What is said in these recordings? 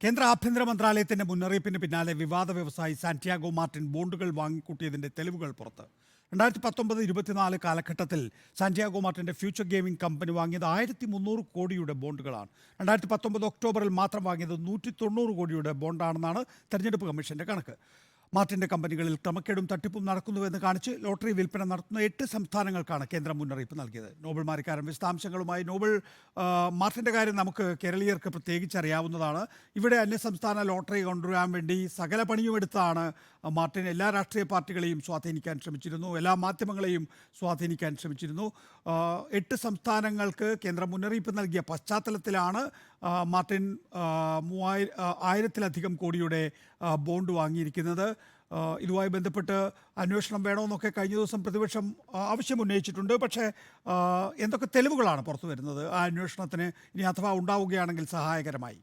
കേന്ദ്ര ആഭ്യന്തര മന്ത്രാലയത്തിന്റെ മുന്നറിയിപ്പിന് പിന്നാലെ വിവാദ വ്യവസായി സാന്റിയാഗോ മാർട്ടിൻ ബോണ്ടുകൾ വാങ്ങിക്കൂട്ടിയതിന്റെ തെളിവുകൾ പുറത്ത്. 2019-24 കാലഘട്ടത്തിൽ സാന്റിയാഗോ മാർട്ടിന്റെ ഫ്യൂച്ചർ ഗെയിമിംഗ് കമ്പനി വാങ്ങിയത് 1300 കോടിയുടെ ബോണ്ടുകളാണ്. 2019 ഒക്ടോബറിൽ മാത്രം വാങ്ങിയത് 190 കോടിയുടെ ബോണ്ടാണെന്നാണ് തെരഞ്ഞെടുപ്പ് കമ്മീഷന്റെ കണക്ക്. മാർട്ടിന്റെ കമ്പനികളിൽ ക്രമക്കേടും തട്ടിപ്പും നടക്കുന്നുവെന്ന് കാണിച്ച് ലോട്ടറി വിൽപ്പന നടത്തുന്ന 8 സംസ്ഥാനങ്ങൾക്കാണ് കേന്ദ്രം മുന്നറിയിപ്പ് നൽകിയത്. നോബൽ മാരിക്കാരൻ വിശദാംശങ്ങളുമായി. നോബൽ, മാർട്ടിന്റെ കാര്യം നമുക്ക് കേരളീയർക്ക് പ്രത്യേകിച്ച് അറിയാവുന്നതാണ്. ഇവിടെ അന്യസംസ്ഥാന ലോട്ടറി കൊണ്ടുവരാൻ വേണ്ടി സകല പണിയുമെടുത്താണ് മാർട്ടിൻ എല്ലാ രാഷ്ട്രീയ പാർട്ടികളെയും സ്വാധീനിക്കാൻ ശ്രമിച്ചിരുന്നു, എല്ലാ മാധ്യമങ്ങളെയും സ്വാധീനിക്കാൻ ശ്രമിച്ചിരുന്നു. 8 സംസ്ഥാനങ്ങൾക്ക് കേന്ദ്രം മുന്നറിയിപ്പ് നൽകിയ പശ്ചാത്തലത്തിലാണ് മാർട്ടിൻ 1000-ലധികം കോടിയുടെ ബോണ്ട് വാങ്ങിയിരിക്കുന്നത്. ഇതുമായി ബന്ധപ്പെട്ട് അന്വേഷണം വേണമെന്നൊക്കെ കഴിഞ്ഞ ദിവസം പ്രതിപക്ഷം ആവശ്യം ഉന്നയിച്ചിട്ടുണ്ട്. പക്ഷേ എന്തൊക്കെ തെളിവുകളാണ് പുറത്തു വരുന്നത് ആ അന്വേഷണത്തിന് ഇനി അഥവാ ഉണ്ടാവുകയാണെങ്കിൽ സഹായകരമായി?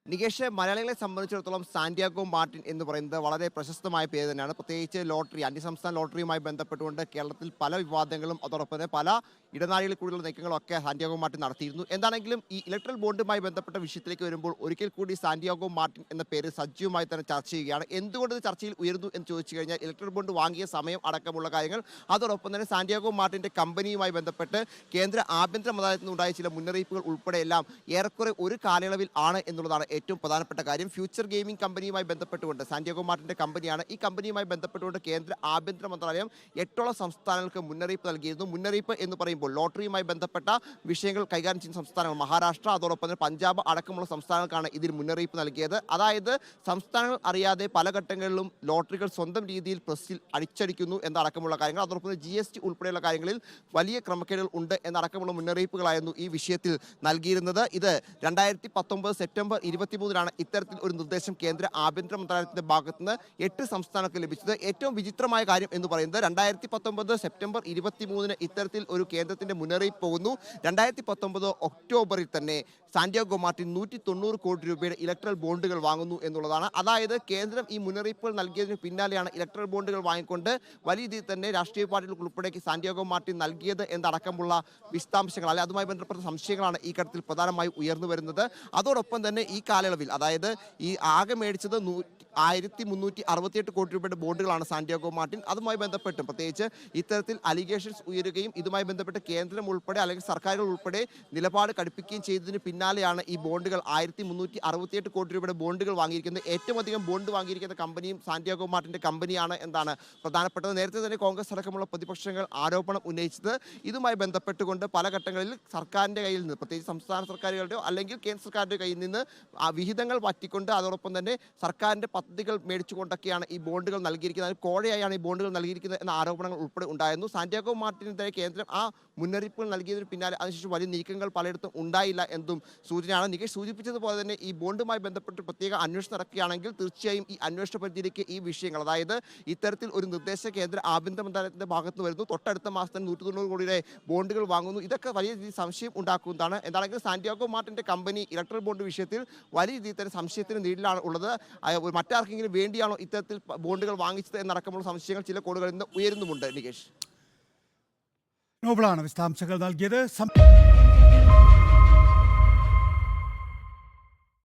നികേഷ്, മലയാളികളെ സംബന്ധിച്ചിടത്തോളം സാന്റിയാഗോ മാർട്ടിൻ എന്ന് പറയുന്നത് വളരെ പ്രശസ്തമായ പേര് തന്നെയാണ്. പ്രത്യേകിച്ച് ലോട്ടറി, അന്യസംസ്ഥാന ലോട്ടറിയുമായി ബന്ധപ്പെട്ടുകൊണ്ട് കേരളത്തിൽ പല വിവാദങ്ങളും അതോടൊപ്പം തന്നെ പല ഇടനാഴികളിൽ കൂടിയുള്ള നീക്കങ്ങളൊക്കെ സാന്റിയാഗോ മാർട്ടിൻ നടത്തിയിരുന്നു. എന്താണെങ്കിലും ഈ ഇലക്ട്രൽ ബോണ്ടുമായി ബന്ധപ്പെട്ട വിഷയത്തിലേക്ക് വരുമ്പോൾ ഒരിക്കൽ കൂടി സാന്റിയാഗോ മാർട്ടിൻ എന്ന പേര് സജീവമായി തന്നെ ചർച്ച ചെയ്യുകയാണ്. എന്തുകൊണ്ട് ഇത് ചർച്ചയിൽ ഉയർന്നു എന്ന് ചോദിച്ചു കഴിഞ്ഞാൽ ഇലക്ട്രൽ ബോണ്ട് വാങ്ങിയ സമയം അടക്കമുള്ള കാര്യങ്ങൾ, അതോടൊപ്പം തന്നെ സാന്റിയാഗോ മാർട്ടിൻ്റെ കമ്പനിയുമായി ബന്ധപ്പെട്ട് കേന്ദ്ര ആഭ്യന്തര മന്ത്രാലയത്തിൽ നിന്നുണ്ടായ ചില മുന്നറിയിപ്പുകൾ ഉൾപ്പെടെയെല്ലാം ഏറെക്കുറെ ഒരു കാലയളവിൽ ആണ് എന്നുള്ളതാണ് ഏറ്റവും പ്രധാനപ്പെട്ട കാര്യം. ഫ്യൂച്ചർ ഗെയിമിംഗ് കമ്പനിയുമായി ബന്ധപ്പെട്ടുകൊണ്ട് സാന്റിയാഗോ മാർട്ടിന്റെ കമ്പനിയാണ്. ഈ കമ്പനിയുമായി ബന്ധപ്പെട്ടുകൊണ്ട് കേന്ദ്ര ആഭ്യന്തര മന്ത്രാലയം 8ഓളം സംസ്ഥാനങ്ങൾക്ക് മുന്നറിയിപ്പ് നൽകിയിരുന്നു. മുന്നറിയിപ്പ് എന്ന് പറയുമ്പോൾ ലോട്ടറിയുമായി ബന്ധപ്പെട്ട വിഷയങ്ങൾ കൈകാര്യം ചെയ്യുന്ന സംസ്ഥാനങ്ങൾ മഹാരാഷ്ട്ര, അതോടൊപ്പം തന്നെ പഞ്ചാബ് അടക്കമുള്ള സംസ്ഥാനങ്ങൾക്കാണ് ഇതിൽ മുന്നറിയിപ്പ് നൽകിയത്. അതായത് സംസ്ഥാനങ്ങൾ അറിയാതെ പല ഘട്ടങ്ങളിലും ലോട്ടറികൾ സ്വന്തം രീതിയിൽ പ്രസ്സിൽ അടിച്ചടിക്കുന്നു എന്നടക്കമുള്ള കാര്യങ്ങൾ, അതോടൊപ്പം GST ഉൾപ്പെടെയുള്ള കാര്യങ്ങളിൽ വലിയ ക്രമക്കേടുകൾ ഉണ്ട് എന്നടക്കമുള്ള മുന്നറിയിപ്പുകളായിരുന്നു ഈ വിഷയത്തിൽ നൽകിയിരുന്നത്. ഇത് 2019 സെപ്റ്റംബർ 23-നാണ് ഇത്തരത്തിൽ ഒരു നിർദ്ദേശം കേന്ദ്ര ആഭ്യന്തര മന്ത്രാലയത്തിന്റെ ഭാഗത്തുനിന്ന് 8 സംസ്ഥാനങ്ങൾക്ക് ലഭിച്ചത്. ഏറ്റവും വിചിത്രമായ കാര്യം എന്ന് പറയുന്നത് 2019 സെപ്റ്റംബർ 23-ന് ഇത്തരത്തിൽ ഒരു കേന്ദ്രത്തിന്റെ മുന്നറിയിപ്പ് പോകുന്നു. 2019 ഒക്ടോബറിൽ തന്നെ സാന്റിയാഗോ മാർട്ടിൻ 190 കോടി രൂപയുടെ ഇലക്ട്രൽ ബോണ്ടുകൾ വാങ്ങുന്നു എന്നുള്ളതാണ്. അതായത് കേന്ദ്രം ഈ മുന്നറിയിപ്പുകൾ നൽകിയതിന് പിന്നാലെയാണ് ഇലക്ട്രൽ ബോണ്ടുകൾ വാങ്ങിക്കൊണ്ട് വലിയ രീതിയിൽ തന്നെ രാഷ്ട്രീയ പാർട്ടികൾ ഉൾപ്പെടെ സാന്റിയാഗോ മാർട്ടിൻ നൽകിയത് എന്നടക്കമുള്ള വിശദാംശങ്ങൾ, അല്ലെങ്കിൽ അതുമായി ബന്ധപ്പെട്ട സംശയങ്ങളാണ് ഈ ഘട്ടത്തിൽ പ്രധാനമായും ഉയർന്നു വരുന്നത്. അതോടൊപ്പം തന്നെ ഈ കാലയളവിൽ, അതായത് ഈ ആകെ മേടിച്ചത് 1368 കോടി രൂപയുടെ ബോണ്ടുകളാണ് സാന്റിയാഗോ മാർട്ടിൻ. അതുമായി ബന്ധപ്പെട്ട് പ്രത്യേകിച്ച് ഇത്തരത്തിൽ അലിഗേഷൻസ് ഉയരുകയും ഇതുമായി ബന്ധപ്പെട്ട് കേന്ദ്രം ഉൾപ്പെടെ അല്ലെങ്കിൽ സർക്കാരുകൾ ഉൾപ്പെടെ നിലപാട് കടുപ്പിക്കുകയും ചെയ്തതിന് പിന്നാലെയാണ് ഈ ബോണ്ടുകൾ 1368 കോടി രൂപയുടെ ബോണ്ടുകൾ വാങ്ങിയിരിക്കുന്നത്. ഏറ്റവും അധികം ബോണ്ട് വാങ്ങിയിരിക്കുന്ന കമ്പനിയും സാന്റിയാഗോ മാർട്ടിന്റെ കമ്പനിയാണ് എന്നാണ് പ്രധാനപ്പെട്ടത്. നേരത്തെ തന്നെ കോൺഗ്രസ് അടക്കമുള്ള പ്രതിപക്ഷങ്ങൾ ആരോപണം ഉന്നയിച്ചത് ഇതുമായി ബന്ധപ്പെട്ടുകൊണ്ട് പല ഘട്ടങ്ങളിൽ സർക്കാരിന്റെ കയ്യിൽ നിന്ന്, പ്രത്യേകിച്ച് സംസ്ഥാന സർക്കാരുകളുടെയോ അല്ലെങ്കിൽ കേന്ദ്ര സർക്കാരിന്റെ കയ്യിൽ നിന്ന് വിഹിതങ്ങൾ പറ്റിക്കൊണ്ട് അതോടൊപ്പം തന്നെ സർക്കാരിന്റെ പദ്ധതികൾ മേടിച്ചുകൊണ്ടൊക്കെയാണ് ഈ ബോണ്ടുകൾ നൽകിയിരിക്കുന്നത്, കോഴയായാണ് ഈ ബോണ്ടുകൾ നൽകിയിരിക്കുന്നത് എന്ന ആരോപണങ്ങൾ ഉൾപ്പെടെ ഉണ്ടായിരുന്നു. സാന്റിയാഗോ മാർട്ടിനെതിരെ കേന്ദ്രം ആ മുന്നറിയിപ്പുകൾ നൽകിയതിന് പിന്നാലെ അതിനുശേഷം വലിയ നീക്കങ്ങൾ പലയിടത്തും ഉണ്ടായില്ല എന്നും സൂചനയാണ്. നികേഷ് സൂചിപ്പിച്ചതുപോലെ തന്നെ ഈ ബോണ്ടുമായി ബന്ധപ്പെട്ട് പ്രത്യേക അന്വേഷണം നടക്കുകയാണെങ്കിൽ തീർച്ചയായും ഈ അന്വേഷണ പരിധിയിലേക്ക് ഈ വിഷയങ്ങൾ, അതായത് ഇത്തരത്തിൽ ഒരു നിർദ്ദേശ കേന്ദ്ര ആഭ്യന്തര മന്ത്രാലയത്തിന്റെ ഭാഗത്ത് വരുന്നു, തൊട്ടടുത്ത മാസത്തിൽ 190 കോടിയുടെ ബോണ്ടുകൾ വാങ്ങുന്നു, ഇതൊക്കെ വലിയ രീതിയിൽ സംശയം ഉണ്ടാക്കുന്നതാണ്. എന്താണെങ്കിലും സാന്റിയാഗോ മാർട്ടിന്റെ കമ്പനി ഇലക്ട്രൽ ബോണ്ട് വിഷയത്തിൽ വലിയ രീതിയിൽ തന്നെ സംശയത്തിന് നീടിലാണ് ഉള്ളത്. മറ്റാർക്കെങ്കിലും വേണ്ടിയാണോ ഇത്തരത്തിൽ ബോണ്ടുകൾ വാങ്ങിച്ചത് എന്നടക്കമുള്ള സംശയങ്ങൾ ചില കോണുകളിൽ നിന്ന് ഉയരുന്നുമുണ്ട്. നികേഷ്, നോബലാണ് വിശദാംശങ്ങൾ നൽകിയത്.